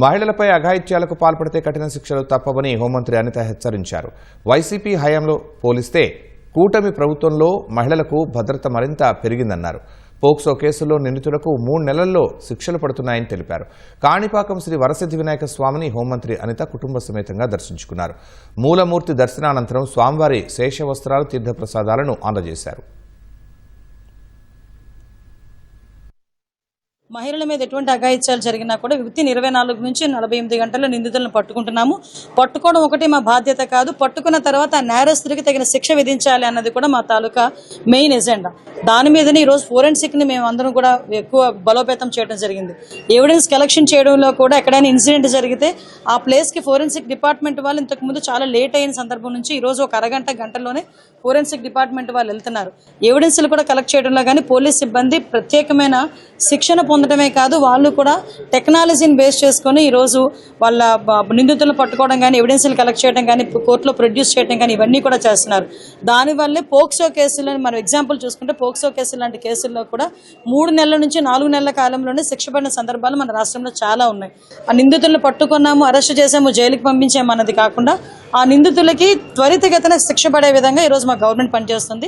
మహిళలపై అఘాయిత్యాలకు పాల్పడితే కఠిన శిక్షలు తప్పవని హోంమంత్రి అనిత హెచ్చరించారు. వైసీపీ హయాంలో పోలిస్తే కూటమి ప్రభుత్వంలో మహిళలకు భద్రత మరింత పెరిగిందన్నారు. పోక్సో కేసుల్లో నిందితులకు 3 నెలల్లో శిక్షలు పడుతున్నాయని తెలిపారు. కాణిపాకం శ్రీ వరసిద్ధి వినాయక స్వామిని హోంమంత్రి అనిత కుటుంబ సమేతంగా దర్శించుకున్నారు. మూలమూర్తి దర్శనానంతరం స్వామివారి శేషవస్త్రాలు తీర్థప్రసాదాలను అందజేశారు. మహిళల మీద ఎటువంటి అఘాయిత్యాలు జరిగినా కూడా వితిన్ 24 నుంచి 48 గంటల్లో నిందితులను పట్టుకుంటున్నాము. పట్టుకోవడం ఒకటి మా బాధ్యత కాదు, పట్టుకున్న తర్వాత ఆ నేరస్తుడికి తగిన శిక్ష విధించాలి అన్నది కూడా మా తాలూకా మెయిన్ ఎజెండా. దాని మీదనే ఈరోజు ఫోరెన్సిక్ని మేము అందరం కూడా ఎక్కువ బలోపేతం చేయడం జరిగింది. ఎవిడెన్స్ కలెక్షన్ చేయడంలో కూడా ఎక్కడైనా ఇన్సిడెంట్ జరిగితే ఆ ప్లేస్కి ఫోరెన్సిక్ డిపార్ట్మెంట్ వాళ్ళు ఇంతకుముందు చాలా లేట్ అయిన సందర్భం నుంచి ఈరోజు ఒక గంటలోనే ఫోరెన్సిక్ డిపార్ట్మెంట్ వాళ్ళు వెళ్తున్నారు. ఎవిడెన్స్లు కూడా కలెక్ట్ చేయడంలో కానీ పోలీస్ సిబ్బంది ప్రత్యేకమైన శిక్షణ పొందడమే కాదు, వాళ్ళు కూడా టెక్నాలజీని బేస్ చేసుకుని ఈరోజు వాళ్ళ నిందితులను పట్టుకోవడం కానీ, ఎవిడెన్స్లు కలెక్ట్ చేయడం కానీ, కోర్టులో ప్రొడ్యూస్ చేయడం కానీ ఇవన్నీ కూడా చేస్తున్నారు. దానివల్లే పోక్సో కేసులను మనం ఎగ్జాంపుల్ చూసుకుంటే పోక్సో కేసులు లాంటి కేసుల్లో కూడా 3 నెలల నుంచి 4 నెలల కాలంలోనే శిక్ష పడిన సందర్భాలు మన రాష్ట్రంలో చాలా ఉన్నాయి. ఆ నిందితులను పట్టుకున్నాము, అరెస్టు చేసాము, జైలుకి పంపించాము అన్నది కాకుండా ఆ నిందితులకి త్వరితగతిన శిక్ష పడే విధంగా ఈరోజు మా గవర్నమెంట్ పనిచేస్తుంది.